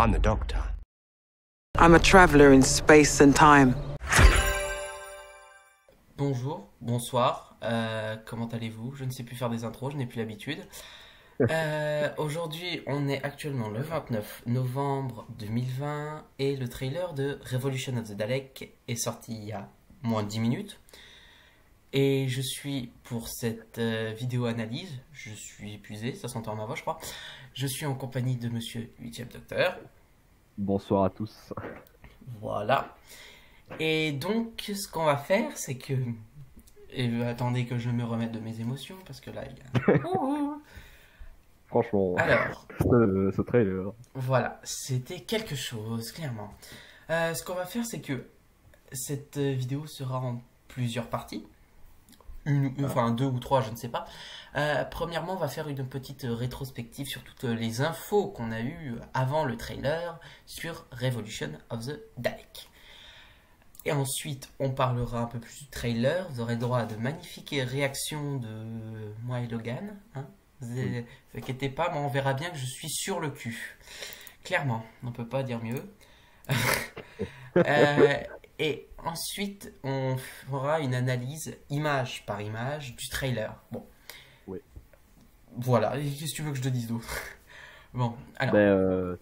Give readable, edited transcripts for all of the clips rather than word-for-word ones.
I'm the Doctor. I'm a traveler in space and time. Bonjour, bonsoir, comment allez-vous? Je ne sais plus faire des intros, je n'ai plus l'habitude. Aujourd'hui, on est actuellement le 29 novembre 2020 et le trailer de Revolution of the Daleks est sorti il y a moins de 10 minutes. Et je suis pour cette vidéo analyse, je suis épuisé, ça s'entend à ma voix je crois. Je suis en compagnie de monsieur 8e Docteur. Bonsoir à tous. Voilà. Et donc, ce qu'on va faire, c'est que... Et attendez que je me remette de mes émotions, parce que là, il y a... Franchement, Alors, ce trailer. voilà, c'était quelque chose, clairement. Ce qu'on va faire, c'est que cette vidéo sera en plusieurs parties. Enfin, 2 ou 3, je ne sais pas. Premièrement, on va faire une petite rétrospective sur toutes les infos qu'on a eues avant le trailer sur Revolution of the Daleks. Et ensuite, on parlera un peu plus du trailer. Vous aurez le droit à de magnifiques réactions de moi et Logan. Hein, vous inquiétez pas, mais on verra bien que je suis sur le cul. Clairement, on ne peut pas dire mieux. Et ensuite, on fera une analyse image par image du trailer. Bon. Oui. Voilà, qu'est-ce que tu veux que je te dise d'autre? Bon, alors...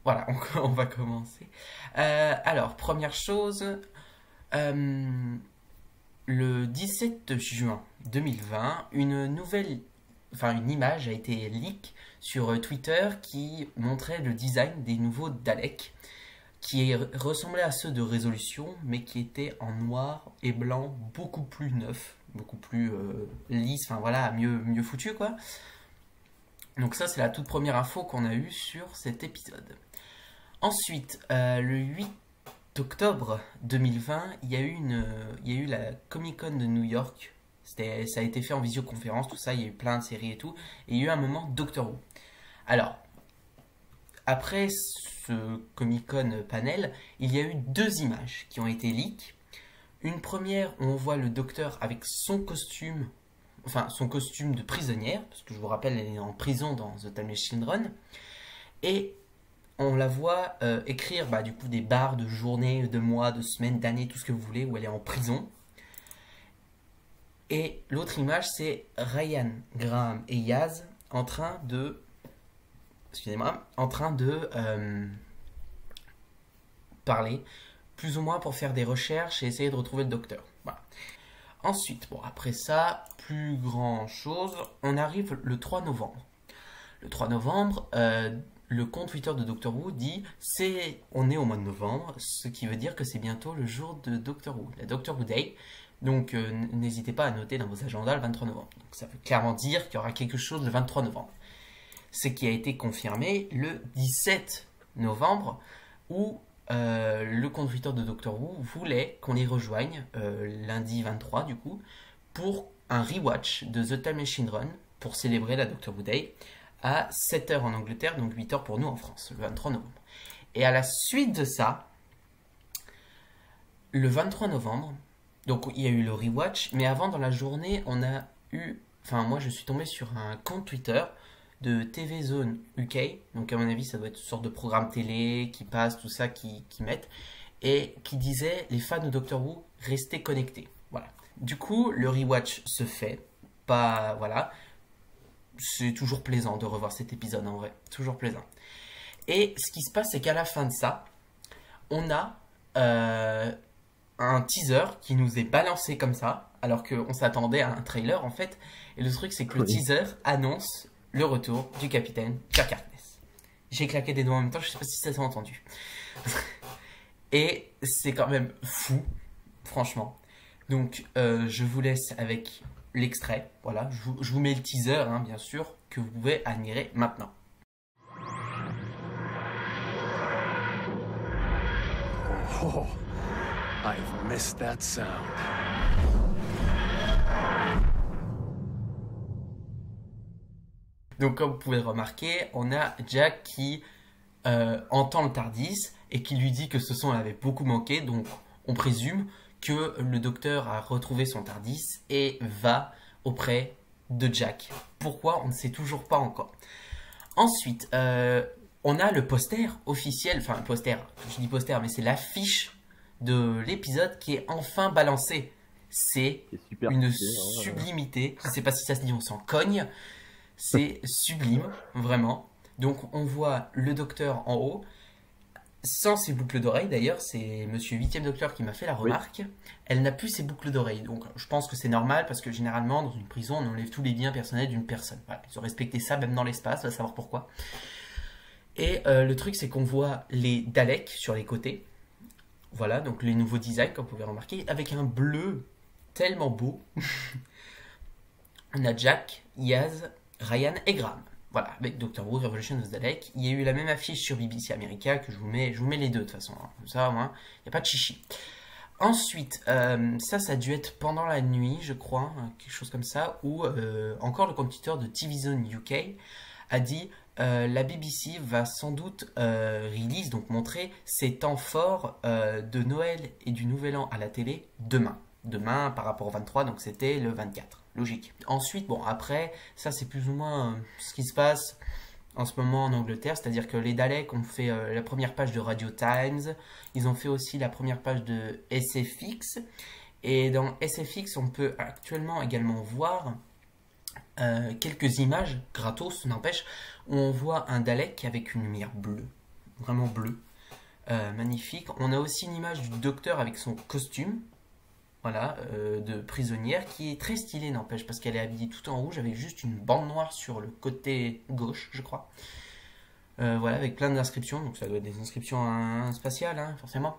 Voilà, on va commencer. Alors, première chose, le 17 juin 2020, une image a été leak sur Twitter qui montrait le design des nouveaux Daleks, qui ressemblaient à ceux de Résolution, mais qui étaient en noir et blanc, beaucoup plus neufs, beaucoup plus lisses, enfin voilà, mieux foutus quoi. Donc ça, c'est la toute première info qu'on a eue sur cet épisode. Ensuite, le 8 octobre 2020, il y a eu la Comic Con de New York. Ça a été fait en visioconférence, tout ça, il y a eu plein de séries et tout. Et il y a eu un moment Doctor Who. Alors, après ce Comic Con panel, il y a eu 2 images qui ont été leaks. Une première, où on voit le Docteur avec son costume de prisonnière, parce que je vous rappelle, elle est en prison dans The Time Machine Run. Et on la voit écrire du coup des barres de journées, de mois, de semaines, d'années, tout ce que vous voulez, où elle est en prison. Et l'autre image, c'est Ryan, Graham et Yaz en train de parler, plus ou moins pour faire des recherches et essayer de retrouver le docteur. Voilà. Ensuite, bon, après ça, plus grand chose, on arrive le 3 novembre. Le 3 novembre, le compte Twitter de Doctor Who dit on est au mois de novembre, ce qui veut dire que c'est bientôt le jour de Doctor Who, la Doctor Who Day. Donc n'hésitez pas à noter dans vos agendas le 23 novembre. Donc ça veut clairement dire qu'il y aura quelque chose le 23 novembre. Ce qui a été confirmé le 17 novembre où le compte Twitter de Doctor Who voulait qu'on les rejoigne lundi 23 du coup pour un rewatch de The Time Machine Run pour célébrer la Doctor Who Day à 7h en Angleterre, donc 8h pour nous en France, le 23 novembre. Et à la suite de ça, le 23 novembre, donc il y a eu le rewatch, mais avant dans la journée, moi je suis tombé sur un compte Twitter de TV Zone UK, donc à mon avis ça doit être une sorte de programme télé qui passe, tout ça, qui mettent, et qui disait les fans de Doctor Who, restez connectés. Voilà. Du coup, le rewatch se fait, c'est toujours plaisant de revoir cet épisode en vrai, toujours plaisant. Et ce qui se passe, c'est qu'à la fin de ça, on a un teaser qui nous est balancé comme ça, alors qu'on s'attendait à un trailer en fait. Et le truc, c'est que le teaser annonce le retour du capitaine Kirk Harkness. J'ai claqué des doigts en même temps, je sais pas si ça s'est entendu. Et c'est quand même fou, franchement. Donc, je vous laisse avec l'extrait. Voilà, je vous mets le teaser, hein, bien sûr, que vous pouvez admirer maintenant. Oh, I've missed that sound. Donc, comme vous pouvez le remarquer, on a Jack qui entend le TARDIS et qui lui dit que ce son avait beaucoup manqué. Donc, on présume que le docteur a retrouvé son TARDIS et va auprès de Jack. Pourquoi? On ne sait toujours pas encore. Ensuite, on a le poster officiel, enfin le poster, je dis poster, mais c'est l'affiche de l'épisode qui est enfin balancée. C'est C'est super une stylé, hein. sublimité. Je ne sais pas si ça se dit, on s'en cogne. C'est sublime, vraiment. Donc on voit le docteur en haut, sans ses boucles d'oreilles d'ailleurs. C'est Monsieur 8e Docteur qui m'a fait la remarque. Elle n'a plus ses boucles d'oreilles. Donc je pense que c'est normal parce que généralement dans une prison on enlève tous les biens personnels d'une personne. Voilà, ils ont respecté ça même dans l'espace, on va savoir pourquoi. Et le truc c'est qu'on voit les Daleks sur les côtés. Voilà, donc les nouveaux designs comme vous pouvez remarquer, avec un bleu tellement beau. On a Jack, Yaz, Ryan et Graham. Voilà, avec Doctor Who, Revolution of the Dalek. Il y a eu la même affiche sur BBC America que je vous mets les deux de toute façon. Hein. Comme ça, au moins, il n'y a pas de chichi. Ensuite, ça a dû être pendant la nuit, je crois, quelque chose comme ça, où encore le compétiteur de TV Zone UK a dit la BBC va sans doute release, donc montrer ses temps forts de Noël et du Nouvel An à la télé demain. Demain par rapport au 23, donc c'était le 24. Logique. Ensuite, bon, après, ça c'est plus ou moins ce qui se passe en ce moment en Angleterre, c'est-à-dire que les Daleks ont fait la première page de Radio Times, ils ont fait aussi la première page de SFX, et dans SFX, on peut actuellement également voir quelques images, gratos, n'empêche, où on voit un Dalek avec une lumière bleue, vraiment bleue, magnifique. On a aussi une image du docteur avec son costume, voilà, de prisonnière, qui est très stylée, n'empêche, parce qu'elle est habillée tout en rouge avec juste une bande noire sur le côté gauche, je crois. Voilà, avec plein d'inscriptions, donc ça doit être des inscriptions spatiales, hein, forcément.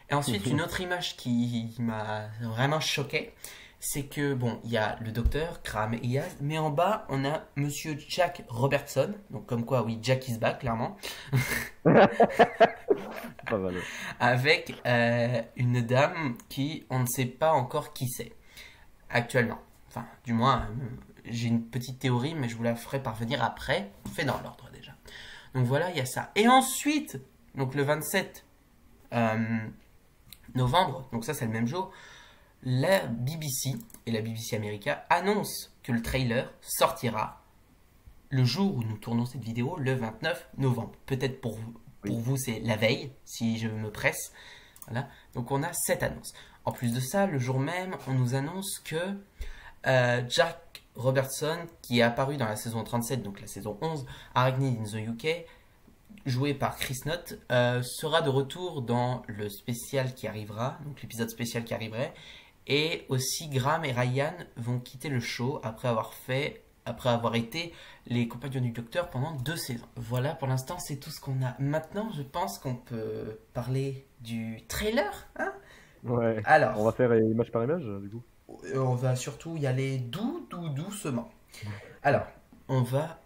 Et ensuite, une autre image qui m'a vraiment choqué, c'est que, bon, il y a le docteur, Graham et Yaz, mais en bas, on a Monsieur Jack Robertson, donc comme quoi, oui, Jack is back, clairement. Pas mal. Avec une dame qui, on ne sait pas encore qui c'est, actuellement. Enfin, du moins, j'ai une petite théorie, mais je vous la ferai parvenir après, fait dans l'ordre déjà. Donc voilà, il y a ça. Et ensuite, donc le 27 novembre, donc ça c'est le même jour, la BBC et la BBC America annoncent que le trailer sortira le jour où nous tournons cette vidéo, le 29 novembre. Peut-être pour vous, c'est la veille, si je me presse. Voilà. Donc on a cette annonce. En plus de ça, le jour même, on nous annonce que Jack Robertson, qui est apparu dans la saison 37, donc la saison 11, Arachnid in the UK, joué par Chris Knott, sera de retour dans le spécial qui arrivera, donc l'épisode spécial qui arriverait. Et aussi, Graham et Ryan vont quitter le show après avoir été les compagnons du docteur pendant 2 saisons. Voilà, pour l'instant, c'est tout ce qu'on a. Maintenant, je pense qu'on peut parler du trailer, hein? Ouais. Alors, On va faire image par image, du coup. on va surtout y aller doucement. Alors, on va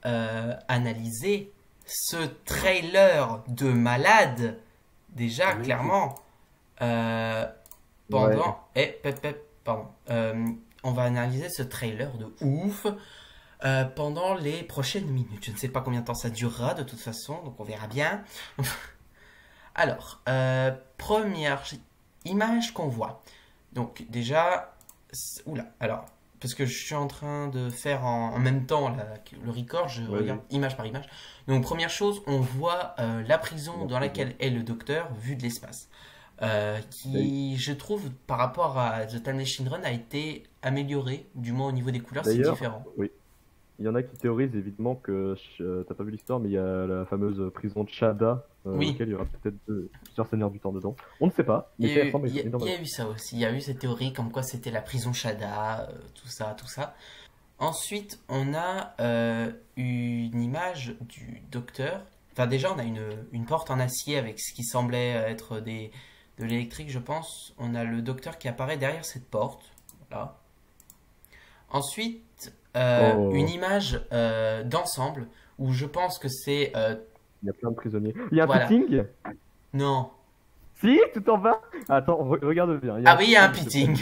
analyser ce trailer de malade. Déjà, clairement, pendant... pardon. On va analyser ce trailer de ouf pendant les prochaines minutes. Je ne sais pas combien de temps ça durera de toute façon, donc on verra bien. Alors, première image qu'on voit. Donc déjà, oula, alors, parce que je suis en train de faire en même temps le record, je regarde image par image. Donc première chose, on voit la prison dans laquelle est le docteur vu de l'espace. Qui, je trouve, par rapport à The Time Machine Run, a été amélioré, du moins au niveau des couleurs, c'est différent. Oui. Il y en a qui théorisent évidemment que, t'as pas vu l'histoire, mais il y a la fameuse prison de Shada, laquelle il y aura peut-être plusieurs seigneurs du temps dedans. On ne sait pas, mais il y a eu ça aussi, il y a eu cette théorie comme quoi c'était la prison Shada, tout ça. Ensuite, on a une image du docteur. Enfin, déjà, on a une porte en acier avec ce qui semblait être de l'électrique, je pense. On a le docteur qui apparaît derrière cette porte. Voilà. Ensuite, une image d'ensemble où je pense que c'est... il y a plein de prisonniers. Il y a un pitting? Non. Si, tout en bas. Attends, regarde bien. Oui, il y a un pitting.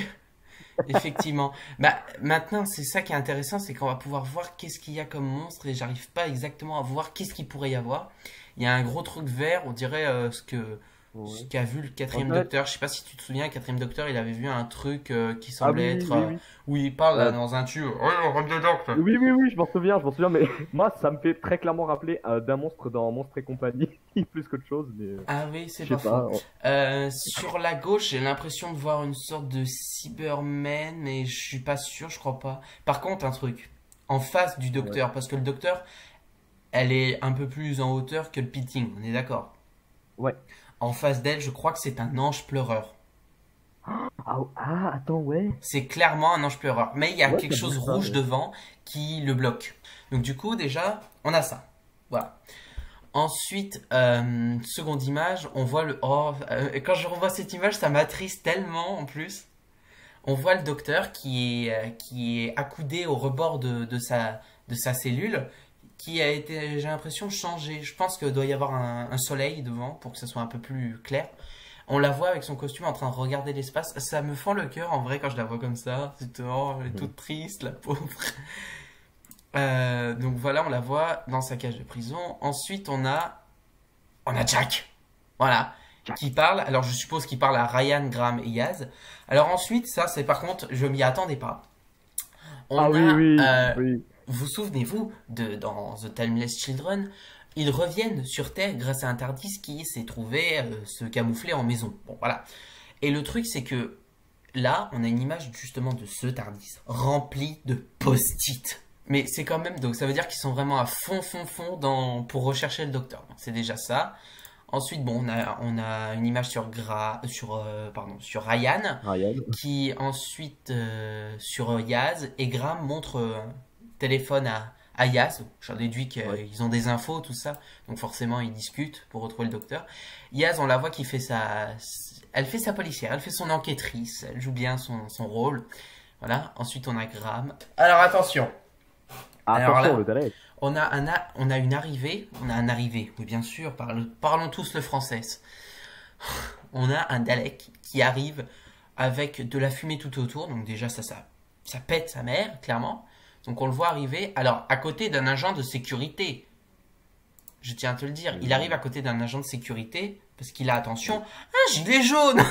Effectivement. Bah, maintenant, c'est ça qui est intéressant, c'est qu'on va pouvoir voir qu'est-ce qu'il y a comme monstre et j'arrive pas exactement à voir qu'est-ce qu'il pourrait y avoir. Il y a un gros truc vert, on dirait ce que qui a vu le quatrième docteur. Je sais pas si tu te souviens, le quatrième docteur, il avait vu un truc qui Ah semblait oui, être... oui, oui. où il parle là, dans un tube. Oh, Rome de docteur. Oui, je m'en souviens, mais moi, ça me fait très clairement rappeler d'un monstre dans Monstres et compagnie, plus qu'autre chose, mais Ah oui, c'est je pas sais pas. faux. Sur la gauche, j'ai l'impression de voir une sorte de Cyberman, mais je suis pas sûr, je crois pas. Par contre, un truc, en face du docteur, parce que le docteur, elle est un peu plus en hauteur que le pitting, on est d'accord? Ouais. En face d'elle, je crois que c'est un ange pleureur. Attends, ouais. C'est clairement un ange pleureur. Mais il y a Ouais, quelque ça chose bouge pas, rouge ouais. devant qui le bloque. Donc du coup, déjà, on a ça. Voilà. Ensuite, seconde image, on voit le... Oh, quand je revois cette image, ça m'attriste tellement en plus. On voit le docteur qui est accoudé au rebord de sa cellule, qui a été, j'ai l'impression, changé. Je pense qu'il doit y avoir un soleil devant pour que ça soit un peu plus clair. On la voit avec son costume en train de regarder l'espace. Ça me fend le cœur en vrai quand je la vois comme ça. Elle est toute triste, la pauvre. Donc voilà, on la voit dans sa cage de prison. Ensuite, on a Jack. Voilà. Qui parle. Alors je suppose qu'il parle à Ryan, Graham et Yaz. Alors ensuite, ça c'est par contre, je m'y attendais pas. Oui. Vous souvenez-vous dans The Timeless Children, ils reviennent sur Terre grâce à un TARDIS qui s'est trouvé se camoufler en maison. Bon, voilà. Et le truc, c'est que là, on a une image justement de ce TARDIS rempli de post-it. Mais c'est quand même, donc ça veut dire qu'ils sont vraiment à fond pour rechercher le docteur. Donc c'est déjà ça. Ensuite, bon, on a une image sur Ryan, qui ensuite sur Yaz, et Graham montre téléphone à Yaz. J'en déduis qu'ils ont des infos, tout ça. Donc forcément, ils discutent pour retrouver le docteur. Yaz, on la voit qui fait elle fait sa policière, elle fait son enquêtrice, elle joue bien son rôle. Voilà. Ensuite, on a Graham. Alors attention. Attention, le Dalek. On a une arrivée, oui bien sûr, parlons tous le français. On a un Dalek qui arrive avec de la fumée tout autour, donc déjà ça pète sa mère, clairement. Donc on le voit arriver, alors à côté d'un agent de sécurité. Je tiens à te le dire, il arrive à côté d'un agent de sécurité parce qu'il a, attention, un gilet jaune.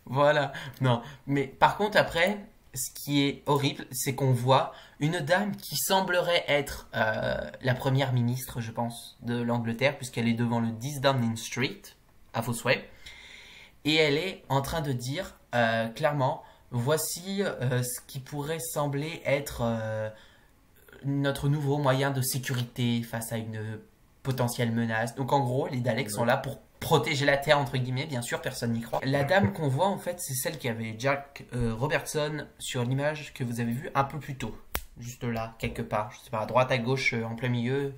Voilà, non, mais par contre après... Ce qui est horrible, c'est qu'on voit une dame qui semblerait être la première ministre, je pense, de l'Angleterre, puisqu'elle est devant le 10 Downing Street, à vos souhaits. Et elle est en train de dire, clairement, voici ce qui pourrait sembler être notre nouveau moyen de sécurité face à une potentielle menace. Donc en gros, les Daleks sont là pour protéger la Terre, entre guillemets, bien sûr, personne n'y croit. La dame qu'on voit, en fait, c'est celle qui avait Jack Robertson sur l'image que vous avez vue un peu plus tôt. Juste là, quelque part. Je sais pas, à droite, à gauche, en plein milieu,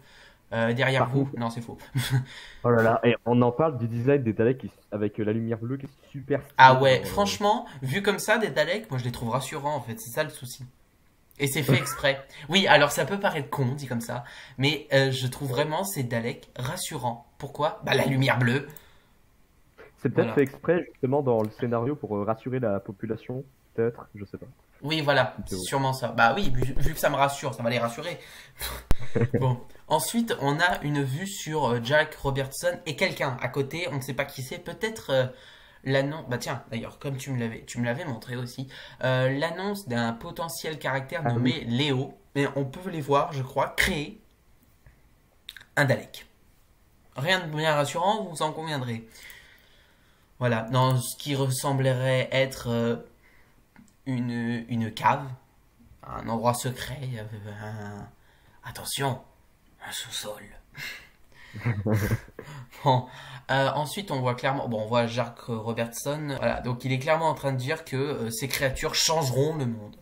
derrière vous. Non, c'est faux. Oh là là, et on en parle du design des Daleks avec la lumière bleue qui est super stylée. Ah ouais, franchement, vu comme ça, des Daleks, moi je les trouve rassurants, en fait. C'est ça le souci. Et c'est fait exprès. Oui, alors ça peut paraître con, dit comme ça, mais je trouve vraiment ces Daleks rassurants. Pourquoi? Bah la lumière bleue. C'est peut-être fait exprès justement dans le scénario pour rassurer la population, peut-être, je sais pas. Oui, voilà, c'est sûrement ça. Bah oui, vu que ça me rassure, ça va les rassurer. Bon, ensuite on a une vue sur Jack Robertson et quelqu'un à côté, on ne sait pas qui c'est, peut-être... l'annonce, bah tiens, d'ailleurs, comme tu me l'avais montré aussi, l'annonce d'un potentiel caractère nommé Léo, mais on peut les voir, je crois, créer un Dalek. Rien de bien rassurant, vous en conviendrez. Voilà, dans ce qui ressemblerait être une cave, un endroit secret, attention, un sous-sol. Bon, ensuite on voit clairement, on voit Jack Robertson, voilà, donc il est clairement en train de dire que ces créatures changeront le monde.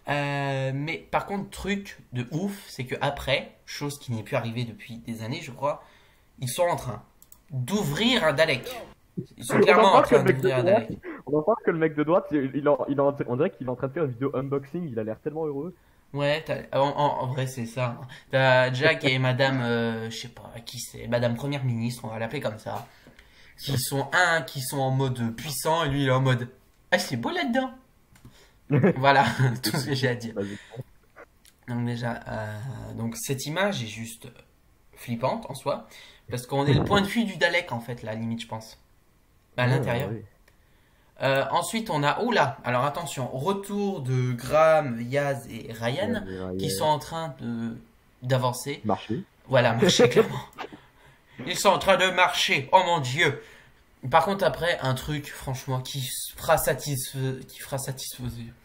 Mais par contre, truc de ouf, c'est que après, chose qui n'est plus arrivée depuis des années, je crois, ils sont en train d'ouvrir un Dalek. Ils sont clairement en train d'ouvrir un Dalek. On va voir que le mec de droite, on dirait qu'il est en train de faire une vidéo unboxing, il a l'air tellement heureux. Ouais, en vrai c'est ça. T'as Jack et Madame, je sais pas qui c'est, Madame Première Ministre, on va l'appeler comme ça, qui sont en mode puissant et lui il est en mode ah c'est beau là-dedans. Voilà tout ce que j'ai à dire. Donc déjà, donc cette image est juste flippante en soi, parce qu'on est le point de vue du Dalek en fait, là, à la limite, je pense. À l'intérieur. Oui. Ensuite, on a... Oula, alors attention, retour de Graham, Yaz et Ryan, qui sont en train d'avancer. Marcher. Voilà, marcher clairement. Ils sont en train de marcher, oh mon dieu. Par contre, après, un truc, franchement, qui fera satisfaire...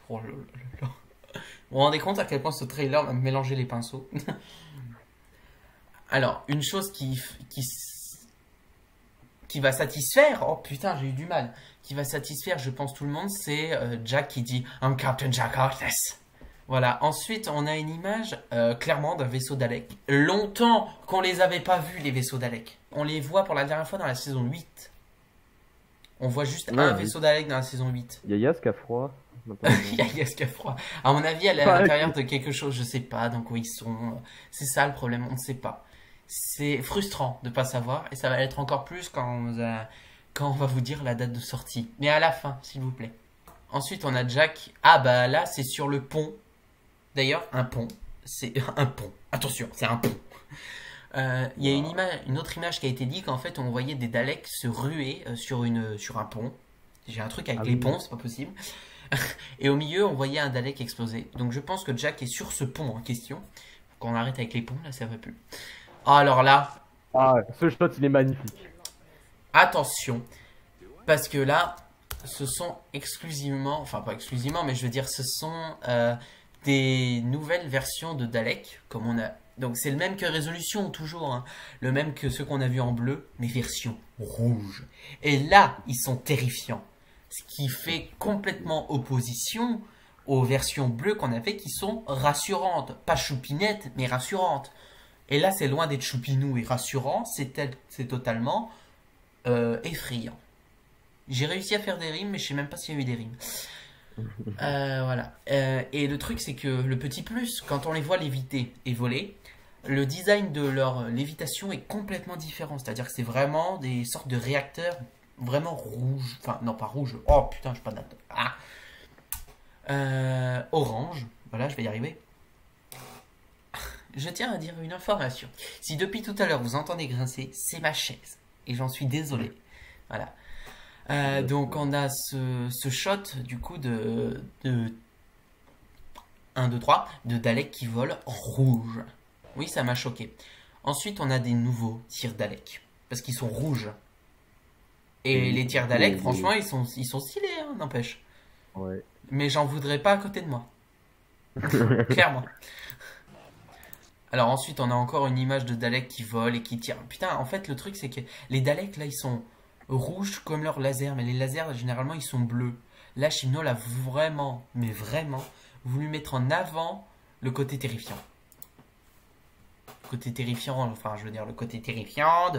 Oh là là là. Vous vous rendez compte à quel point ce trailer va me mélanger les pinceaux. Alors, une chose qui va satisfaire, oh putain, j'ai eu du mal, qui va satisfaire, je pense, tout le monde, c'est Jack qui dit « I'm Captain Jack Harkness ». Voilà, ensuite, on a une image, clairement, d'un vaisseau Dalek. Longtemps qu'on les avait pas vus, les vaisseaux Dalek. On les voit pour la dernière fois dans la saison 8. On voit juste un vaisseau Dalek dans la saison 8. Il y a Yaz qui a froid. Il y a Yaz qui a froid. À mon avis, elle est à l'intérieur de quelque chose, je sais pas, donc où ils sont. C'est ça le problème, on ne sait pas. C'est frustrant de pas savoir, et ça va l'être encore plus quand on va vous dire la date de sortie. Mais à la fin, s'il vous plaît. Ensuite, on a Jack. Ah bah là, c'est sur le pont. D'ailleurs, un pont. C'est un pont. Attention, c'est un pont. Il y a une autre image qui a été dit qu'en fait, on voyait des Daleks se ruer sur un pont. J'ai un truc avec les ponts, c'est pas possible. Et au milieu, on voyait un Dalek exploser. Donc je pense que Jack est sur ce pont en question. Quand on arrête avec les ponts, là, ça va plus. Oh, alors là... Ah, ce shot, il est magnifique. Attention. Parce que là, ce sont exclusivement... Enfin, pas exclusivement, mais je veux dire, ce sont des nouvelles versions de Dalek. Comme on a... Donc c'est le même que Résolution, toujours. Hein. Le même que ceux qu'on a vus en bleu, mais version rouge. Et là, ils sont terrifiants. Ce qui fait complètement opposition aux versions bleues qu'on avait qui sont rassurantes. Pas choupinettes, mais rassurantes. Et là, c'est loin d'être choupinou et rassurant. C'est totalement effrayant. J'ai réussi à faire des rimes, mais je sais même pas s'il y a eu des rimes. Voilà. Et le truc, c'est que le petit plus, quand on les voit léviter et voler, le design de leur lévitation est complètement différent. C'est-à-dire que c'est vraiment des sortes de réacteurs vraiment rouges. Enfin, non, pas rouge. Oh putain, je suis pas d'accord. Orange. Voilà, je vais y arriver. Je tiens à dire une information. Si depuis tout à l'heure vous entendez grincer, c'est ma chaise. Et j'en suis désolé. Voilà. Donc on a ce shot du coup de 1, 2, 3 de Dalek qui vole en rouge. Oui, ça m'a choqué. Ensuite, on a des nouveaux tirs Dalek. Parce qu'ils sont rouges. Et les tirs Dalek, franchement, ils sont stylés, hein, n'empêche. Ouais. Mais j'en voudrais pas à côté de moi. Clairement. Alors ensuite, on a encore une image de Dalek qui vole et qui tire. Putain, en fait, le truc, c'est que les Daleks, là, ils sont rouges comme leurs lasers. Mais les lasers, généralement, ils sont bleus. Là, Chibnall a vraiment, mais vraiment, voulu mettre en avant le côté terrifiant. Côté terrifiant, enfin, je veux dire, le côté terrifiant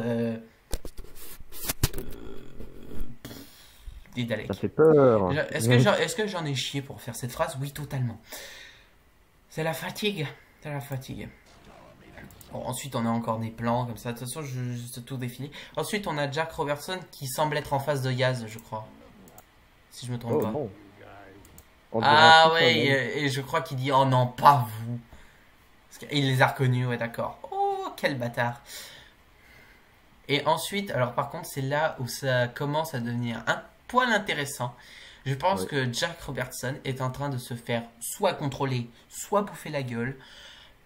des Daleks. Ça fait peur. Est-ce que j'en ai chié pour faire cette phrase? Oui, totalement. C'est la fatigue. C'est la fatigue. Bon, ensuite, on a encore des plans comme ça. De toute façon, je vais tout défiler. Ensuite, on a Jack Robertson qui semble être en face de Yaz, je crois. Si je me trompe pas. Bon. Ah ouais, et je crois qu'il dit « Oh non, pas vous ». Il les a reconnus, ouais, d'accord. Oh, quel bâtard. Et ensuite, alors par contre, c'est là où ça commence à devenir un poil intéressant. Je pense que Jack Robertson est en train de se faire soit contrôler, soit bouffer la gueule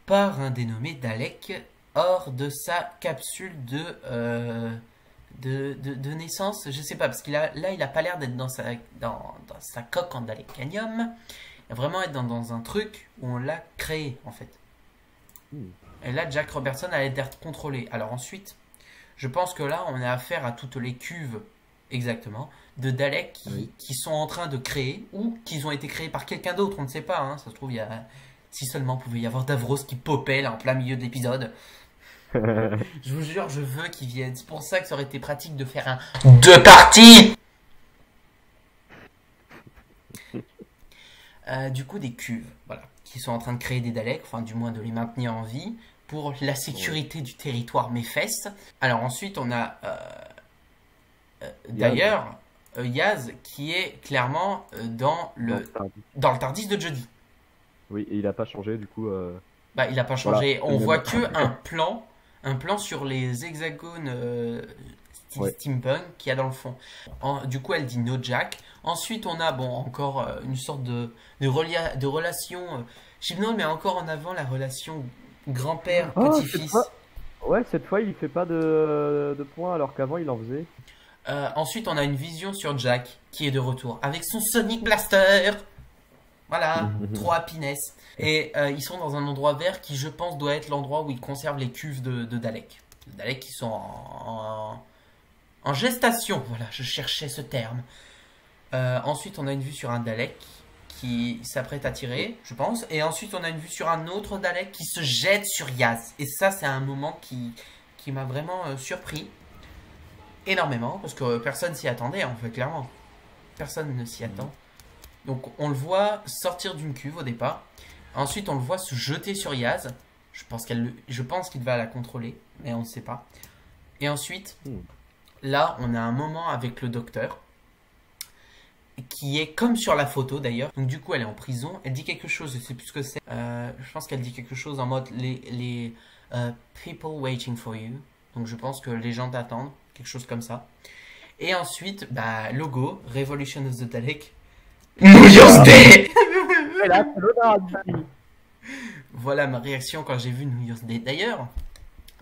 par un dénommé Dalek hors de sa capsule de naissance. Je sais pas, parce qu'il il a pas l'air d'être dans sa coque en Dalekanium. Il va vraiment être dans un truc où on l'a créé, en fait. Et là, Jack Robertson a l'air d'être contrôlé. Alors ensuite, je pense que là, on a affaire à toutes les cuves, exactement, de Dalek qui sont en train de créer, ou qui ont été créés par quelqu'un d'autre, on ne sait pas. Hein. Ça se trouve, si seulement pouvait y avoir Davros qui popait là en plein milieu de l'épisode. Je vous jure, je veux qu'il vienne. C'est pour ça que ça aurait été pratique de faire deux parties. Du coup, des cuves, voilà, qui sont en train de créer des Daleks, enfin du moins de les maintenir en vie, pour la sécurité du territoire Méphès. Alors ensuite, on a d'ailleurs Yaz qui est clairement dans le TARDIS de Jodie. Oui, et il n'a pas changé du coup. Bah, il n'a pas changé. Voilà. On voit que un un plan sur les hexagones Ouais. steampunk qu'il y a dans le fond. Du coup, elle dit no Jack. Ensuite, on a bon encore une sorte de relation. Hypnose met encore en avant la relation grand-père petit-fils. Ouais, cette fois il fait pas de points alors qu'avant il en faisait. Ensuite, on a une vision sur Jack qui est de retour avec son Sonic Blaster. Voilà, trop happiness. Et ils sont dans un endroit vert qui, je pense, doit être l'endroit où ils conservent les cuves de Dalek. Les Daleks qui sont en gestation. Voilà, je cherchais ce terme. Ensuite, on a une vue sur un Dalek qui s'apprête à tirer, je pense. Et ensuite, on a une vue sur un autre Dalek qui se jette sur Yaz. Et ça, c'est un moment qui m'a vraiment surpris. Énormément, parce que personne s'y attendait, en fait, clairement. Personne ne s'y attend. Donc, on le voit sortir d'une cuve au départ. Ensuite, on le voit se jeter sur Yaz. Je pense qu'il va la contrôler, mais on ne sait pas. Et ensuite, là, on a un moment avec le docteur, qui est comme sur la photo d'ailleurs. Donc du coup, elle est en prison. Elle dit quelque chose, je sais plus ce que c'est. Je pense qu'elle dit quelque chose en mode les people waiting for you. Donc je pense que les gens t'attendent, quelque chose comme ça. Et ensuite, bah, logo, Revolution of the Dalek. New Year's Day. Voilà ma réaction quand j'ai vu New Year's Day. D'ailleurs,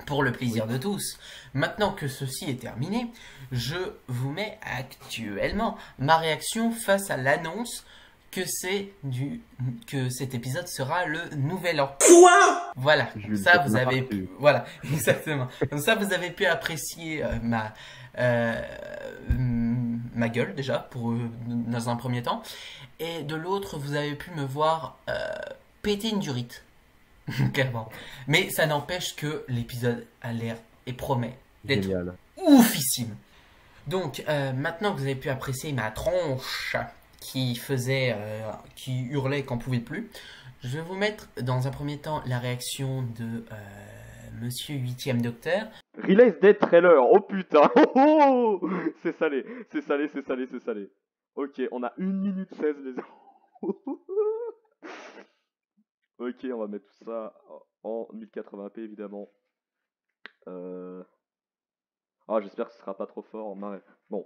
pour le plaisir de tous, maintenant que ceci est terminé, je vous mets actuellement ma réaction face à l'annonce que cet épisode sera le nouvel an. Quoi? Voilà, ça vous avez pu, voilà, exactement. Donc ça vous avez pu apprécier ma gueule déjà dans un premier temps, et de l'autre vous avez pu me voir péter une durite. Clairement. Mais ça n'empêche que l'épisode a l'air et promet d'être oufissime. Donc maintenant que vous avez pu apprécier ma tronche qui hurlait qu'en pouvait plus, je vais vous mettre dans un premier temps la réaction de Monsieur 8e Docteur. Release Dead trailer, oh putain. C'est salé, c'est salé, c'est salé, c'est salé. Ok, on a 1 minute 16 les gens. Ok, on va mettre tout ça en 1080p évidemment. Ah, j'espère que ce sera pas trop fort. Bon,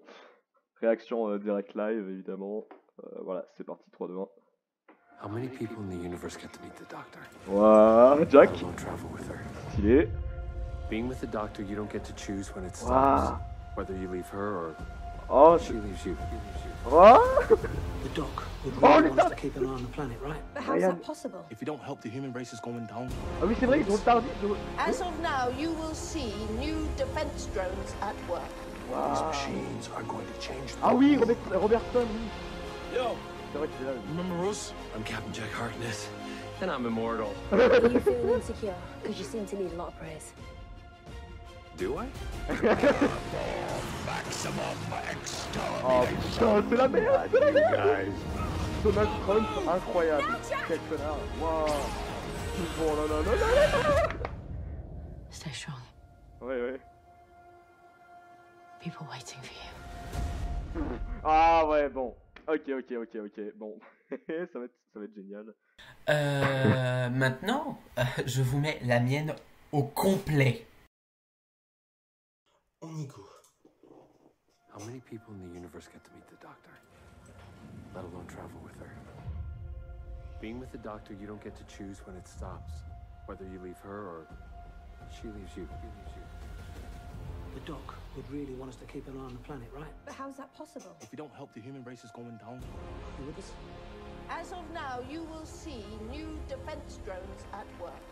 réaction direct live évidemment. Voilà, c'est parti, 3, 2, 1. How many people in the universe get to meet the Doctor? Wow, Jack. Let alone travel with her. Stylé. Being with the Doctor, you don't get to choose when it stops. Wow. Whether you leave her or Oh, she leaves you. What? The Doc would really want us to keep an eye on the planet, right? But how's that possible? If you don't help, the human race is going down. Ah oui, c'est vrai, ils ont tardé. As of now, you will see new defense drones at work. These machines are going to change the Ah oui, Robertson, oui. Yo, C'est vrai qu'il est là. remember us? I'm Captain Jack Harkness, and I'm immortal. Are you feeling insecure? Because you seem to need a lot of praise. Do I? Oh putain, c'est la merde, c'est la merde. Donald Trump, incroyable. Quel connard. Waouh. Bon, non. Stay strong. Ouais. People waiting for you. Ah ouais, bon. Ok. Bon, ça va être génial. Maintenant, je vous mets la mienne au complet. On y go. How many people in the universe get to meet the Doctor? Let alone travel with her. Being with the Doctor, you don't get to choose when it stops. Whether you leave her or she leaves you. The Doc would really want us to keep an eye on the planet, right? But how's that possible? If you don't help, the human race is going down. You with us? As of now, you will see new defense drones at work.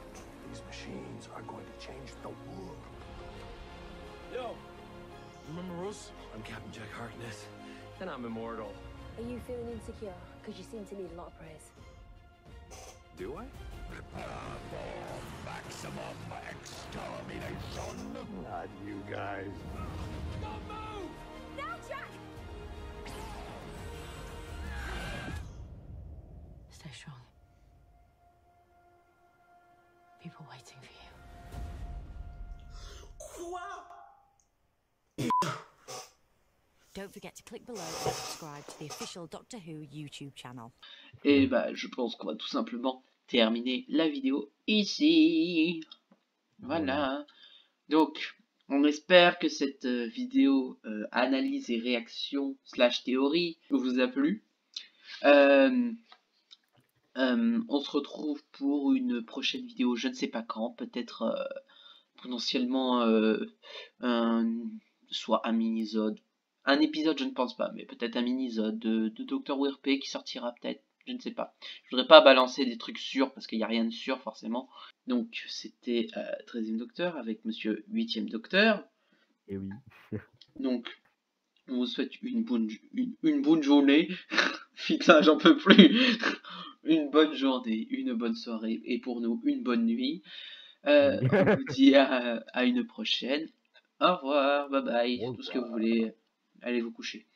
These machines are going to change the world. Yo, remember us? I'm Captain Jack Harkness, and I'm immortal. Are you feeling insecure? Because you seem to need a lot of praise. Do I? Maximum extermination. Not you guys. Don't move! Now, Jack! Stay strong. People waiting for you. Don't forget to click below and subscribe to the official Doctor Who YouTube channel. Et bah, je pense qu'on va tout simplement terminer la vidéo ici. Voilà. Donc, on espère que cette vidéo analyse et réaction / théorie vous a plu. On se retrouve pour une prochaine vidéo, je ne sais pas quand, peut-être potentiellement soit un mini-sode. Un épisode, je ne pense pas, mais peut-être un mini-sode de Dr. WRP qui sortira peut-être, je ne sais pas. Je voudrais pas balancer des trucs sûrs parce qu'il n'y a rien de sûr forcément. Donc c'était 13e Docteur avec Monsieur 8e Docteur. Et oui. Donc on vous souhaite une bonne journée. Putain, j'en peux plus. Une bonne journée, une bonne soirée et pour nous une bonne nuit. On vous dit à une prochaine. Au revoir, bye bye, tout ce que vous voulez. Allez vous coucher.